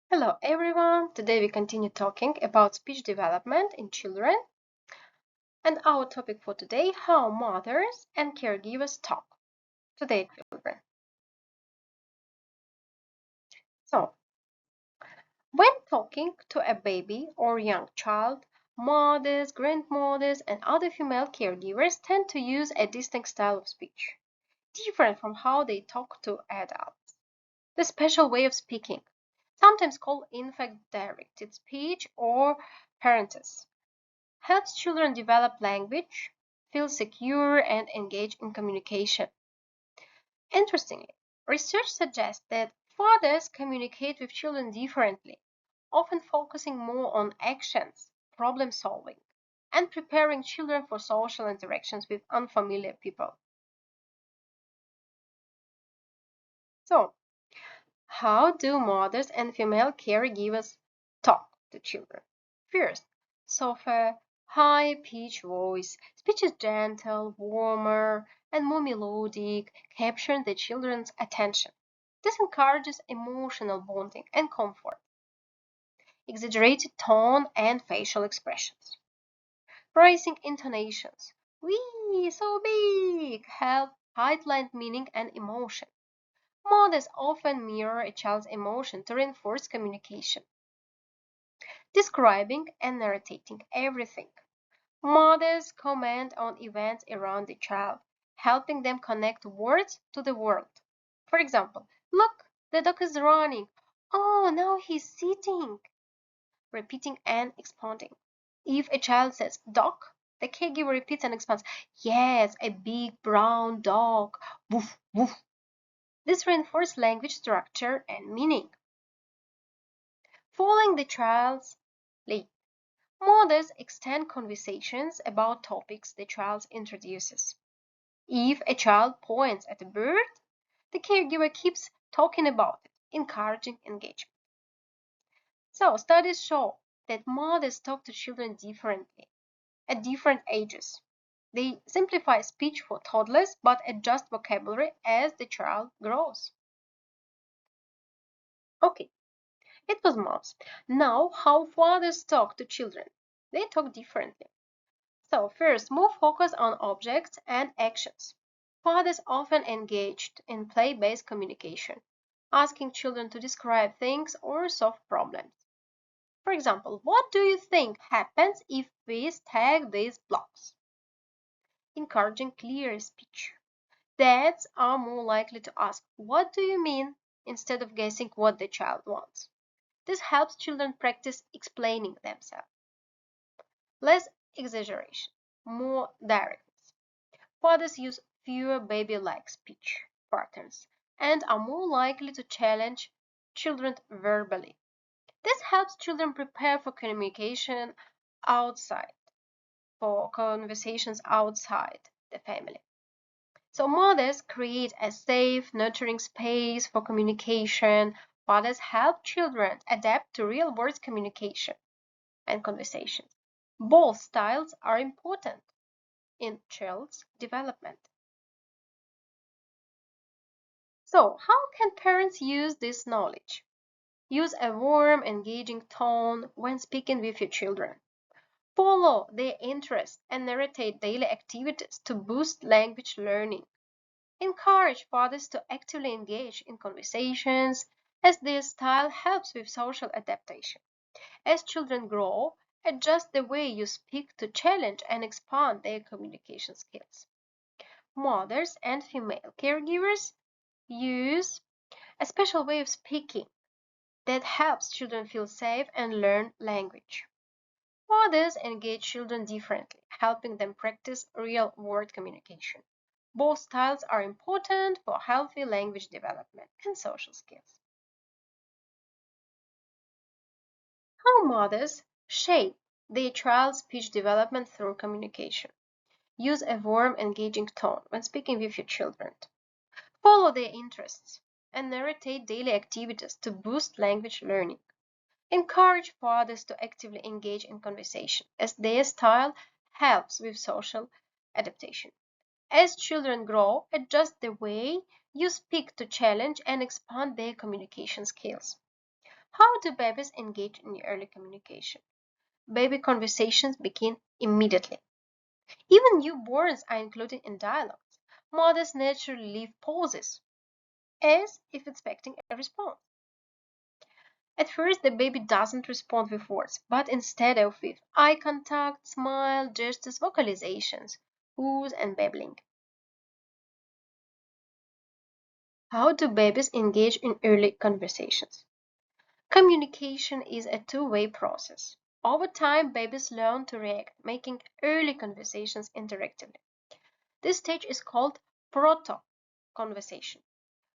Hello everyone! Today we continue talking about speech development in children, and our topic for today, how mothers and caregivers talk to their children. So, when talking to a baby or young child, mothers, grandmothers, and other female caregivers tend to use a distinct style of speech, different from how they talk to adults. The special way of speaking, sometimes called infant-directed speech or parenthesis, helps children develop language, feel secure, and engage in communication. Interestingly, research suggests that fathers communicate with children differently, often focusing more on actions, problem solving, and preparing children for social interactions with unfamiliar people. So, how do mothers and female caregivers talk to children? First, softer, high-pitched voice. Speech is gentle, warmer, and more melodic, capturing the children's attention. This encourages emotional bonding and comfort. Exaggerated tone and facial expressions. Rising intonations. Wee, so big, help highlight meaning and emotion. Mothers often mirror a child's emotion to reinforce communication. Describing and narrating everything. Mothers comment on events around the child, helping them connect words to the world. For example, look, the dog is running. Oh, now he's sitting. Repeating and expounding. If a child says dog, the caregiver repeats and expands. Yes, a big brown dog. Woof, woof. This reinforces language structure and meaning. Following the child's lead. Mothers extend conversations about topics the child introduces. If a child points at a bird, the caregiver keeps talking about it, encouraging engagement. So, studies show that mothers talk to children differently at different ages. They simplify speech for toddlers but adjust vocabulary as the child grows. Okay, it was moms. Now, how fathers talk to children. They talk differently. So first, more focus on objects and actions. Fathers often engaged in play-based communication, asking children to describe things or solve problems. For example, what do you think happens if we stack these blocks? Encouraging clear speech. Dads are more likely to ask, what do you mean? Instead of guessing what the child wants. This helps children practice explaining themselves. Less exaggeration, more directness. Fathers use fewer baby-like speech patterns and are more likely to challenge children verbally. This helps children prepare for conversations outside the family. So mothers create a safe, nurturing space for communication. Fathers help children adapt to real-world communication and conversations. Both styles are important in child's development. So, how can parents use this knowledge? Use a warm, engaging tone when speaking with your children. Follow their interests and narrate daily activities to boost language learning. Encourage fathers to actively engage in conversations, as their style helps with social adaptation. As children grow, adjust the way you speak to challenge and expand their communication skills. Mothers and female caregivers use a special way of speaking that helps children feel safe and learn language. Fathers engage children differently, helping them practice real-world communication. Both styles are important for healthy language development and social skills. How mothers shape their child's speech development through communication. Use a warm, engaging tone when speaking with your children. Follow their interests and narrate daily activities to boost language learning. Encourage fathers to actively engage in conversation, as their style helps with social adaptation. As children grow, adjust the way you speak to challenge and expand their communication skills. How do babies engage in early communication? Baby conversations begin immediately. Even newborns are included in dialogues. Mothers naturally leave pauses, as if expecting a response. At first, the baby doesn't respond with words, but instead of with eye contact, smile, gestures, vocalizations, woos, and babbling. How do babies engage in early conversations? Communication is a two-way process. Over time, babies learn to react, making early conversations interactively. This stage is called proto-conversation,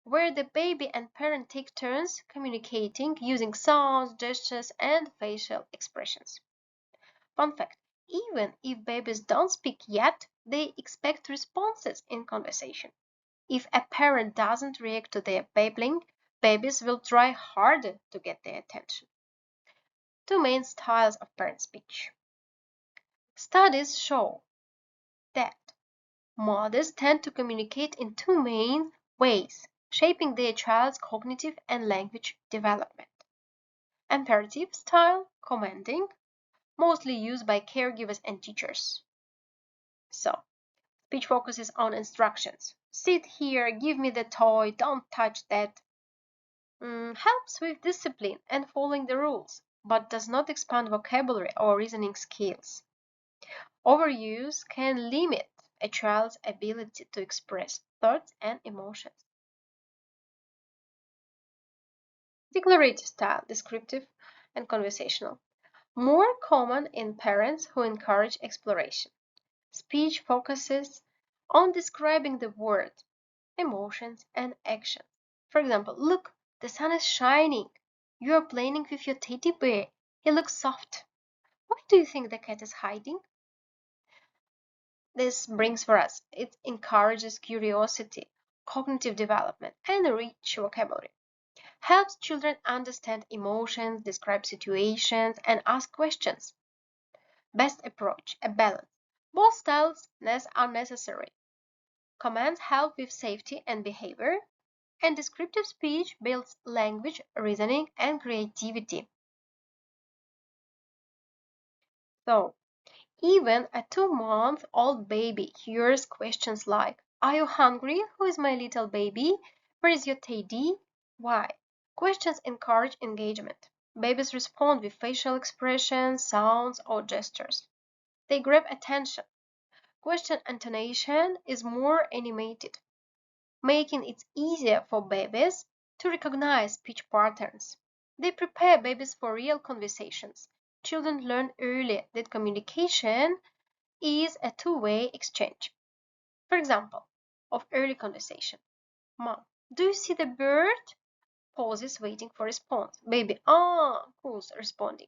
where the baby and parent take turns communicating using sounds, gestures, and facial expressions. Fun fact, even if babies don't speak yet, they expect responses in conversation. If a parent doesn't react to their babbling, babies will try harder to get their attention. Two main styles of parent speech. Studies show that mothers tend to communicate in two main ways, shaping their child's cognitive and language development. Imperative style, commanding, mostly used by caregivers and teachers. So, speech focuses on instructions. Sit here, give me the toy, don't touch that. Helps with discipline and following the rules, but does not expand vocabulary or reasoning skills. Overuse can limit a child's ability to express thoughts and emotions. Declarative style, descriptive and conversational. More common in parents who encourage exploration. Speech focuses on describing the world, emotions, and actions. For example, look, the sun is shining. You are playing with your teddy bear. He looks soft. Why do you think the cat is hiding? This brings for us, it encourages curiosity, cognitive development, and a rich vocabulary. Helps children understand emotions, describe situations, and ask questions. Best approach, a balance. Both styles are necessary. Commands help with safety and behavior, and descriptive speech builds language, reasoning, and creativity. So, even a 2-month-old baby hears questions like, are you hungry? Who is my little baby? Where is your teddy? Why? Questions encourage engagement. Babies respond with facial expressions, sounds, or gestures. They grab attention. Question intonation is more animated, making it easier for babies to recognize speech patterns. They prepare babies for real conversations. Children learn early that communication is a two-way exchange. For example, of early conversation. Mom, do you see the bird? Pauses waiting for response. Baby, cool, responding.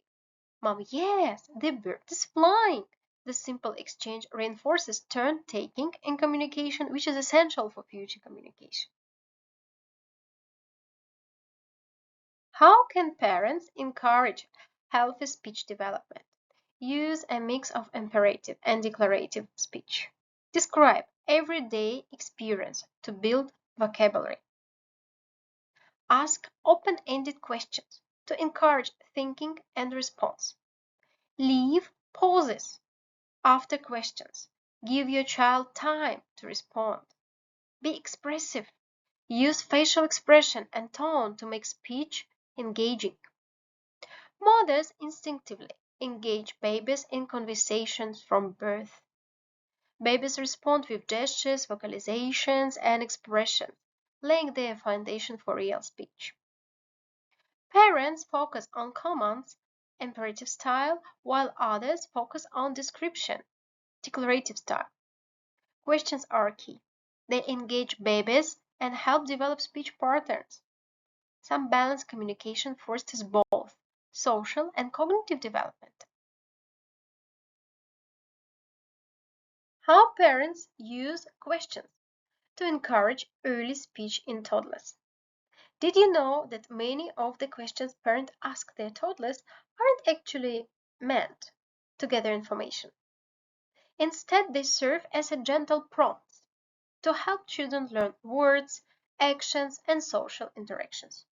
Mom, yes, the bird is flying. The simple exchange reinforces turn-taking in communication, which is essential for future communication. How can parents encourage healthy speech development? Use a mix of imperative and declarative speech. Describe everyday experience to build vocabulary. Ask open-ended questions to encourage thinking and response. Leave pauses after questions. Give your child time to respond. Be expressive. Use facial expression and tone to make speech engaging. Mothers instinctively engage babies in conversations from birth. Babies respond with gestures, vocalizations, and expressions, laying their foundation for real speech. Parents focus on commands, imperative style, while others focus on description, declarative style. Questions are key. They engage babies and help develop speech patterns. Some balanced communication fosters both social and cognitive development. How parents use questions to encourage early speech in toddlers. Did you know that many of the questions parents ask their toddlers aren't actually meant to gather information? Instead, they serve as a gentle prompts to help children learn words, actions, and social interactions.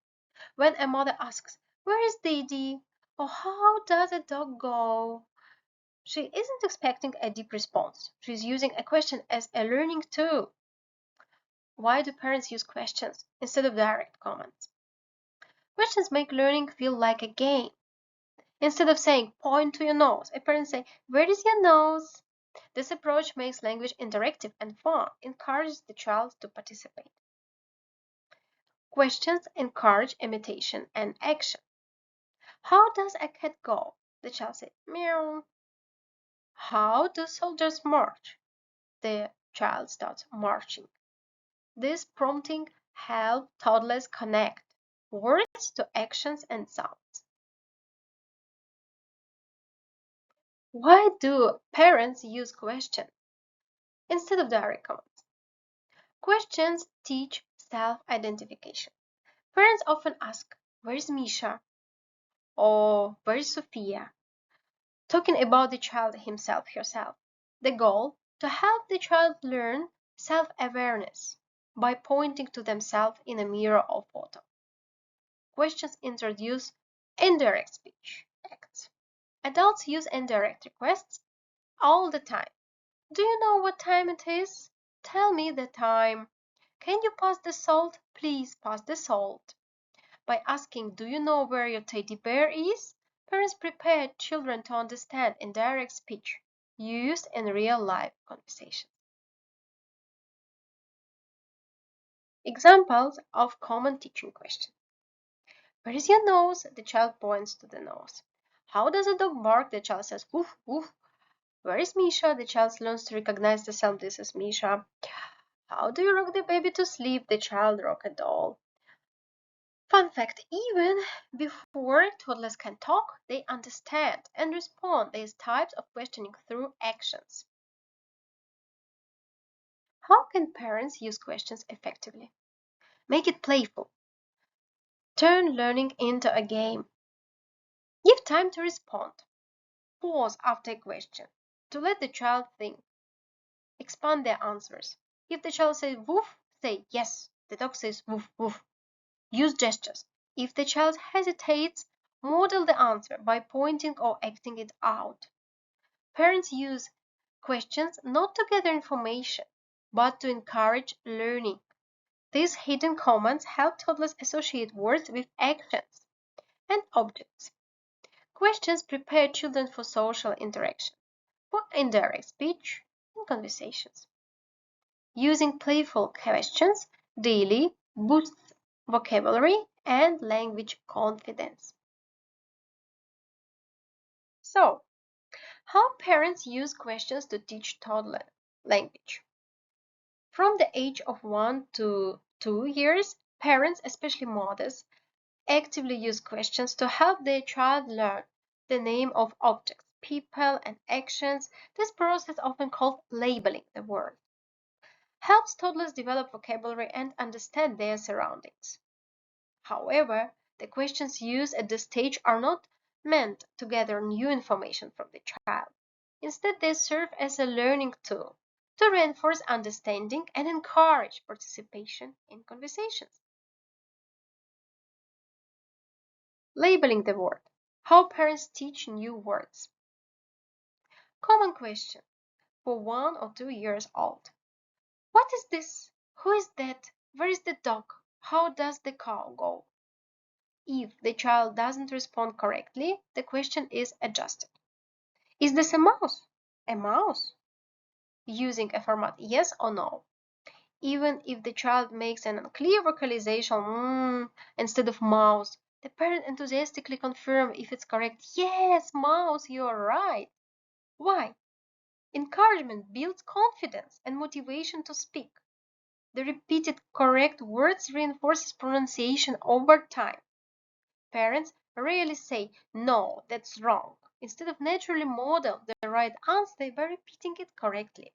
When a mother asks, Where is Didi? Or how does a dog go? She isn't expecting a deep response. She's using a question as a learning tool. Why do parents use questions instead of direct comments? Questions make learning feel like a game. Instead of saying, point to your nose, a parent say, where is your nose? This approach makes language interactive and fun, encourages the child to participate. Questions encourage imitation and action. How does a cat go? The child said, meow. How do soldiers march? The child starts marching. This prompting helps toddlers connect words to actions and sounds. Why do parents use questions instead of direct commands? Questions teach self-identification. Parents often ask, where is Misha? Or where is Sophia? Talking about the child himself, herself. The goal, to help the child learn self-awareness by pointing to themselves in a mirror or photo. Questions introduce indirect speech acts. Adults use indirect requests all the time. Do you know what time it is? Tell me the time. Can you pass the salt? Please pass the salt. By asking, do you know where your teddy bear is? Parents prepare children to understand indirect speech used in real life conversations. Examples of common teaching questions. Where is your nose? The child points to the nose. How does a dog bark? The child says woof woof. Where is Misha? The child learns to recognize the sound. This is Misha. How do you rock the baby to sleep? The child rock a doll. Fun fact, even before toddlers can talk, they understand and respond these types of questioning through actions. How can parents use questions effectively? Make it playful. Turn learning into a game. Give time to respond. Pause after a question to let the child think. Expand their answers. If the child says woof, say yes. The dog says woof woof. Use gestures. If the child hesitates, model the answer by pointing or acting it out. Parents use questions not to gather information, but to encourage learning. These hidden commands help toddlers associate words with actions and objects. Questions prepare children for social interaction, for indirect speech and conversations. Using playful questions daily boosts vocabulary and language confidence. So, how parents use questions to teach toddler language? From the age of 1 to 2 years, parents, especially mothers, actively use questions to help their child learn the name of objects, people, and actions. This process, often called labeling the world, helps toddlers develop vocabulary and understand their surroundings. However, the questions used at this stage are not meant to gather new information from the child. Instead, they serve as a learning tool to reinforce understanding and encourage participation in conversations. Labeling the word. How parents teach new words. Common question for 1 or 2 years old. What is this? Who is that? Where is the dog? How does the cow go? If the child doesn't respond correctly, the question is adjusted. Is this a mouse? A mouse? Using a format yes or no. Even if the child makes an unclear vocalization instead of mouse, the parent enthusiastically confirms if it's correct. Yes, mouse, you're right. Why? Encouragement builds confidence and motivation to speak. The repeated correct words reinforces pronunciation over time. Parents rarely say, no, that's wrong. Instead of naturally model the right answer by repeating it correctly.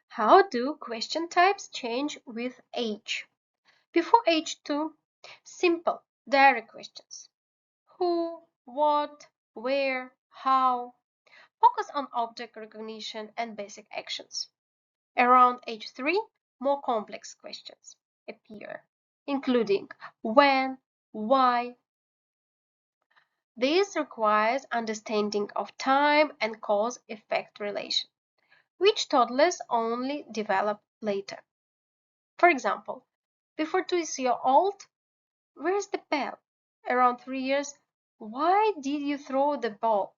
How do question types change with age? Before age 2, simple, direct questions. Who, what, where, how. Focus on object recognition and basic actions. Around age 3, more complex questions appear. including when, why. This requires understanding of time and cause-effect relation, which toddlers only develop later. For example, before 2 years old, where's the bell? Around 3 years, why did you throw the ball?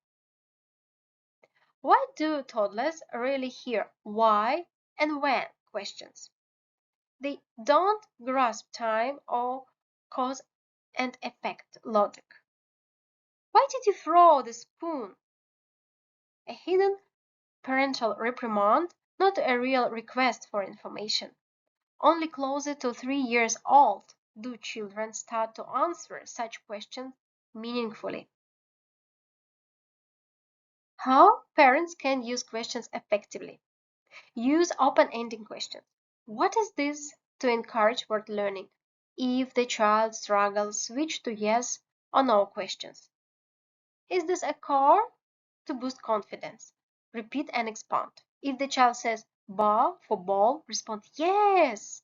Why do toddlers rarely hear why and when questions? They don't grasp time or cause and effect logic. Why did you throw the spoon? A hidden parental reprimand, not a real request for information. Only closer to 3 years old do children start to answer such questions meaningfully. How parents can use questions effectively. Use open-ended questions. What is this? To encourage word learning. If the child struggles, switch to yes or no questions. Is this a car? To boost confidence. Repeat and expand. If the child says ball for ball, respond yes.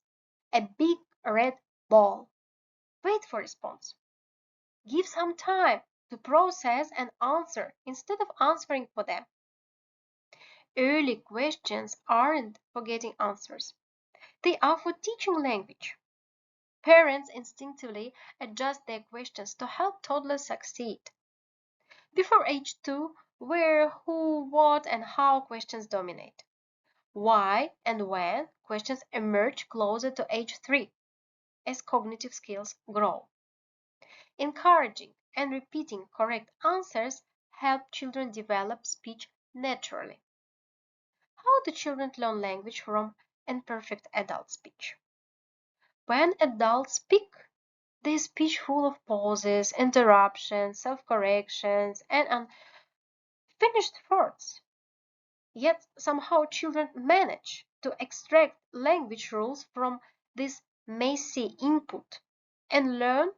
A big red ball. Wait for response. Give some time to process and answer instead of answering for them. Early questions aren't for getting answers. They are for teaching language. Parents instinctively adjust their questions to help toddlers succeed. Before age 2, where, who, what, and how questions dominate. Why and when questions emerge closer to age 3 as cognitive skills grow. Encouraging and repeating correct answers help children develop speech naturally. How do children learn language from imperfect adult speech? When adults speak, they speech full of pauses, interruptions, self-corrections, and unfinished thoughts. Yet somehow children manage to extract language rules from this messy input and learn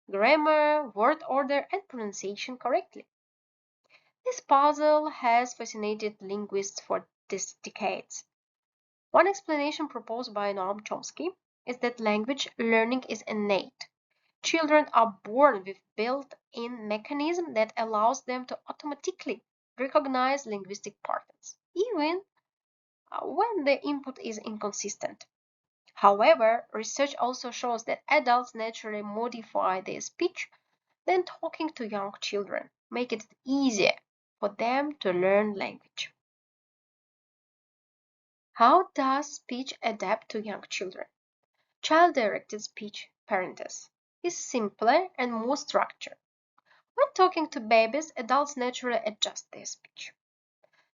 grammar, word order, and pronunciation correctly. This puzzle has fascinated linguists for decades. One explanation proposed by Noam Chomsky is that language learning is innate. Children are born with built-in mechanism that allows them to automatically recognize linguistic patterns, even when the input is inconsistent. However, research also shows that adults naturally modify their speech than talking to young children, making it easier for them to learn language. How does speech adapt to young children? Child-directed speech, parenthesis, is simpler and more structured. When talking to babies, adults naturally adjust their speech.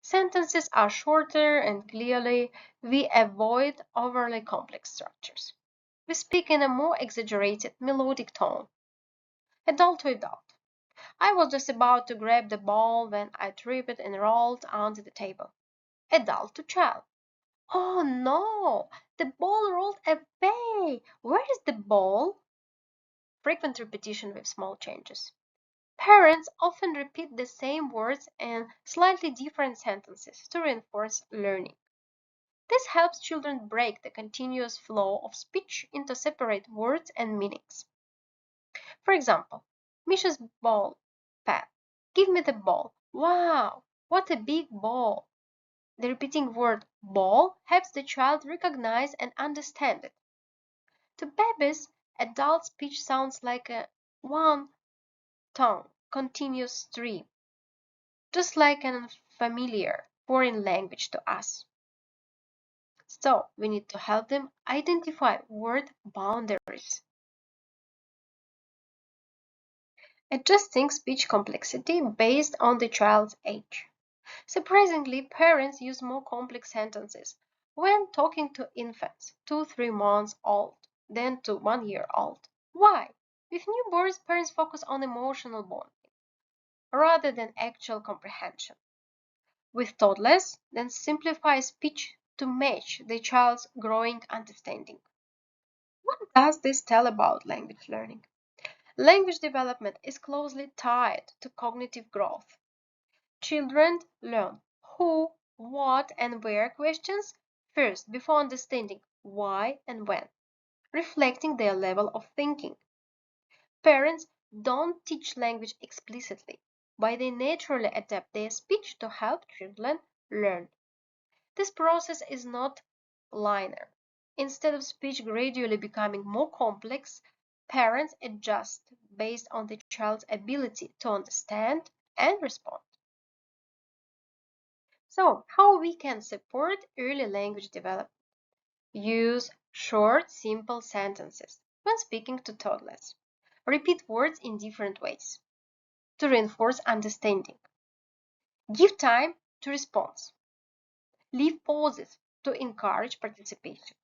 Sentences are shorter and clearly we avoid overly complex structures. We speak in a more exaggerated melodic tone. Adult to adult. I was just about to grab the ball when I tripped and rolled onto the table. Adult to child. Oh no, the ball rolled away. Where is the ball? Frequent repetition with small changes. Parents often repeat the same words in slightly different sentences to reinforce learning. This helps children break the continuous flow of speech into separate words and meanings. For example, Misha's ball pet. Give me the ball. Wow, what a big ball. The repeating word ball helps the child recognize and understand it. To babies, adult speech sounds like a one tone, continuous stream, just like an unfamiliar foreign language to us. So we need to help them identify word boundaries. Adjusting speech complexity based on the child's age. Surprisingly, parents use more complex sentences when talking to infants 2-3 months old than to 1 year old. Why? With newborns, parents focus on emotional bonding rather than actual comprehension. With toddlers, then simplify speech to match the child's growing understanding. What does this tell about language learning? Language development is closely tied to cognitive growth. Children learn who, what, and where questions first before understanding why and when. reflecting their level of thinking. Parents don't teach language explicitly, but they naturally adapt their speech to help children learn. This process is not linear. Instead of speech gradually becoming more complex, parents adjust based on the child's ability to understand and respond. So, how we can support early language development? Use short, simple sentences when speaking to toddlers. Repeat words in different ways to reinforce understanding. Give time to response. Leave pauses to encourage participation.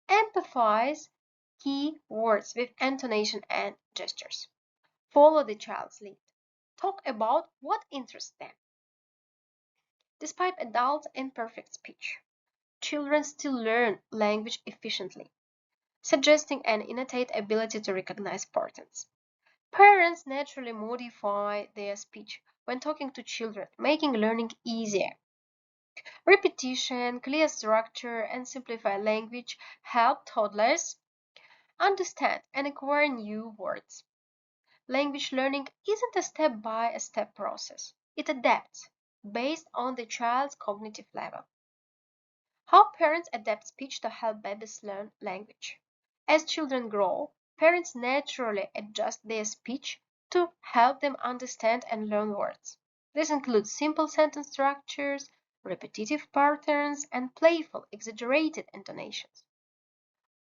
Emphasize key words with intonation and gestures. Follow the child's lead. Talk about what interests them. Despite adults' imperfect speech, children still learn language efficiently, suggesting an innate ability to recognize patterns. Parents naturally modify their speech when talking to children, making learning easier. Repetition, clear structure, and simplified language help toddlers understand and acquire new words. Language learning isn't a step-by-step process. It adapts based on the child's cognitive level. How parents adapt speech to help babies learn language. As children grow, parents naturally adjust their speech to help them understand and learn words. This includes simple sentence structures, repetitive patterns, and playful, exaggerated intonations.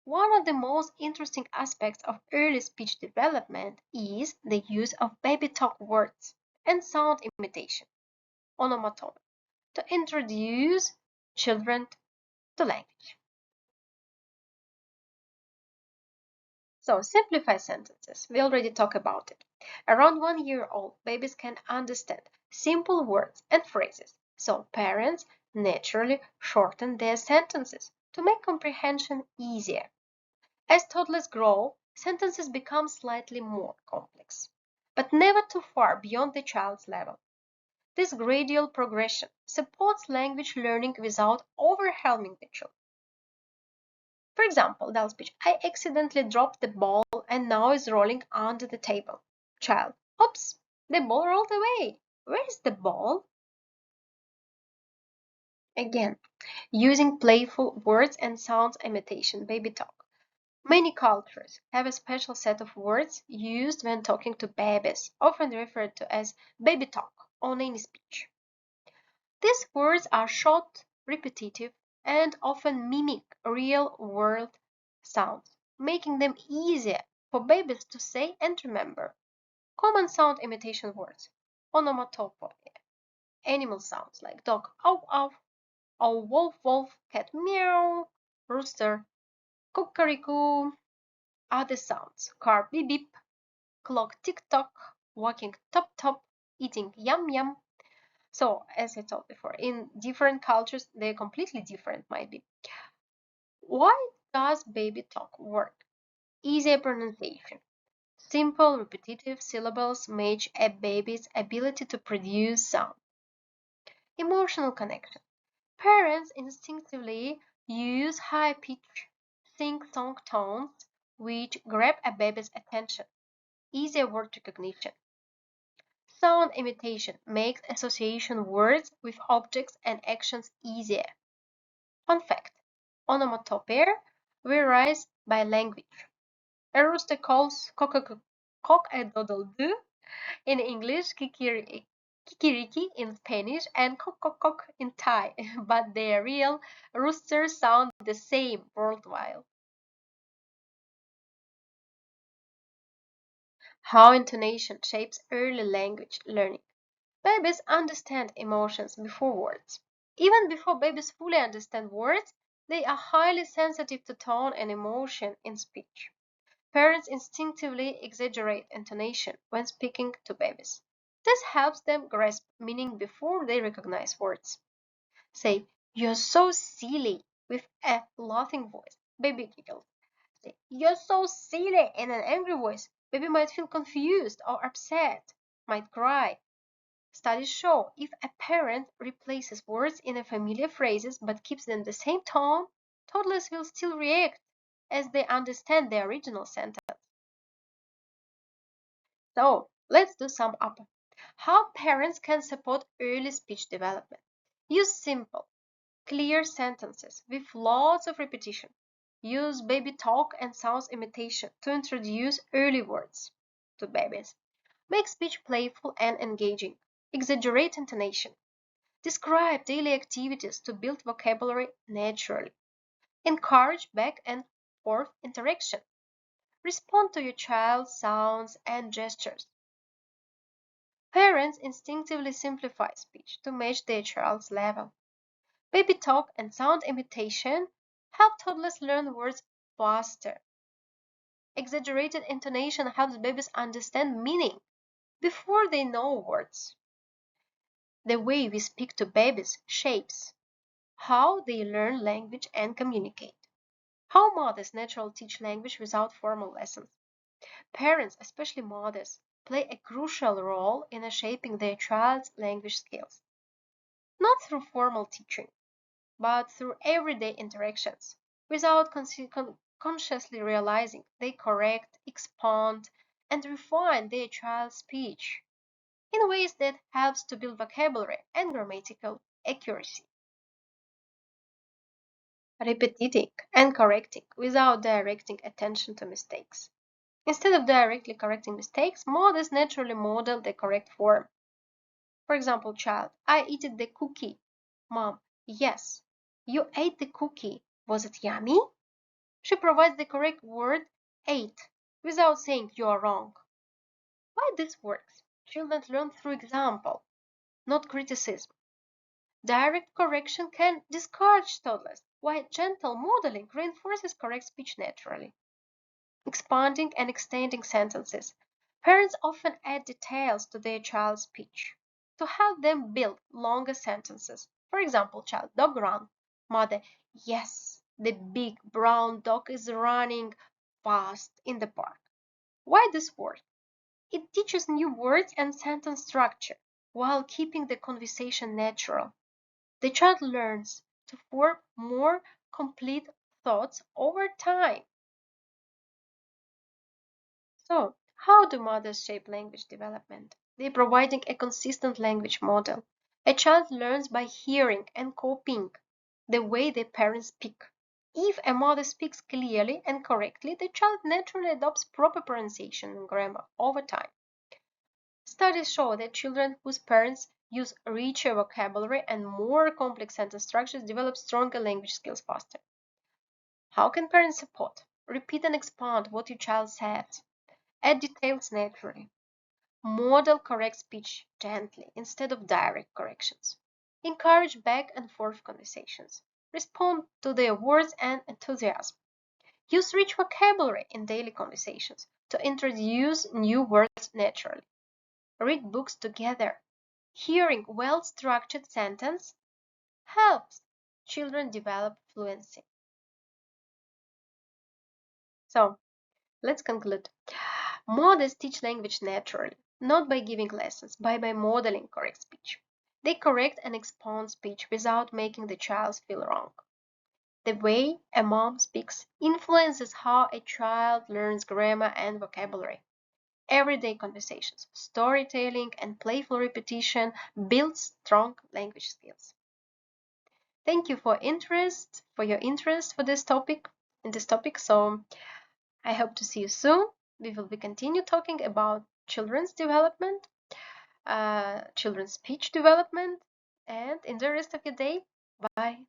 One of the most interesting aspects of early speech development is the use of baby talk words and sound imitation, onomatopoeia, to introduce children to language. So, simplify sentences. We already talked about it. Around 1 year old, babies can understand simple words and phrases, so parents naturally shorten their sentences to make comprehension easier. As toddlers grow, sentences become slightly more complex, but never too far beyond the child's level. This gradual progression supports language learning without overwhelming the child. For example, dull speech. I accidentally dropped the ball and now it's rolling under the table. Child. Oops, the ball rolled away. Where is the ball? Again, using playful words and sounds imitation baby talk. Many cultures have a special set of words used when talking to babies, often referred to as baby talk or nanny speech. These words are short, repetitive, and often mimic real-world sounds, making them easier for babies to say and remember. Common sound imitation words, onomatopoeia, animal sounds like dog ow ow, or wolf wolf, cat meow, rooster cuckoo, other sounds, car beep beep, clock tick tock, walking top top, eating yum yum. So, as I told before, in different cultures, they're completely different, might be. Why does baby talk work? Easier pronunciation. Simple, repetitive syllables match a baby's ability to produce sound. Emotional connection. Parents instinctively use high-pitched, sing-song tones which grab a baby's attention. Easier word recognition. Sound imitation makes association words with objects and actions easier. Fun fact: onomatopoeia varies by language. A rooster calls cock-a-doodle-doo in English, kikiriki in Spanish, and cock in Thai, but their real roosters sound the same worldwide. How intonation shapes early language learning. Babies understand emotions before words. Even before babies fully understand words, they are highly sensitive to tone and emotion in speech. Parents instinctively exaggerate intonation when speaking to babies. This helps them grasp meaning before they recognize words. Say, "You're so silly," with a laughing voice. Baby giggles. Say, "You're so silly," in an angry voice. Baby might feel confused or upset, might cry. Studies show if a parent replaces words in a familiar phrases but keeps them the same tone, toddlers will still react. as they understand the original sentence. So let's do some up. How parents can support early speech development. Use simple, clear sentences with lots of repetition. Use baby talk and sounds imitation to introduce early words to babies. Make speech playful and engaging. Exaggerate intonation. Describe daily activities to build vocabulary naturally. Encourage back and forth interaction. Respond to your child's sounds and gestures. Parents instinctively simplify speech to match their child's level. Baby talk and sound imitation help toddlers learn words faster. Exaggerated intonation helps babies understand meaning before they know words. The way we speak to babies shapes how they learn language and communicate. How mothers naturally teach language without formal lessons. Parents, especially mothers, play a crucial role in shaping their child's language skills, not through formal teaching, but through everyday interactions. Without consciously realizing, they correct, expand, and refine their child's speech in ways that helps to build vocabulary and grammatical accuracy. Repeating and correcting without directing attention to mistakes. Instead of directly correcting mistakes, mothers naturally model the correct form. For example, child, I ate the cookie. Mom, yes, you ate the cookie. Was it yummy? She provides the correct word, ate, without saying you are wrong. Why this works? Children learn through example, not criticism. Direct correction can discourage toddlers, while gentle modeling reinforces correct speech naturally. Expanding and extending sentences. Parents often add details to their child's speech to help them build longer sentences. For example, child, dog run. Mother, yes, the big brown dog is running fast in the park. Why this word? It teaches new words and sentence structure while keeping the conversation natural. The child learns to form more complete thoughts over time. So, how do mothers shape language development? They're providing a consistent language model. A child learns by hearing and copying the way their parents speak. If a mother speaks clearly and correctly, the child naturally adopts proper pronunciation and grammar over time. Studies show that children whose parents use richer vocabulary and more complex sentence structures develop stronger language skills faster. How can parents support? Repeat and expand what your child says. Add details naturally. Model correct speech gently instead of direct corrections. Encourage back and forth conversations. Respond to their words and enthusiasm. Use rich vocabulary in daily conversations to introduce new words naturally. Read books together. Hearing well-structured sentence helps children develop fluency. So, let's conclude. Mothers teach language naturally, not by giving lessons, but by modeling correct speech. They correct and expand speech without making the child feel wrong. The way a mom speaks influences how a child learns grammar and vocabulary. Everyday conversations, storytelling, and playful repetition build strong language skills. Thank you for your interest for this topic in this topic. So I hope to see you soon. We will be continue talking about children's development, children's speech development, and in the rest of your day. Bye.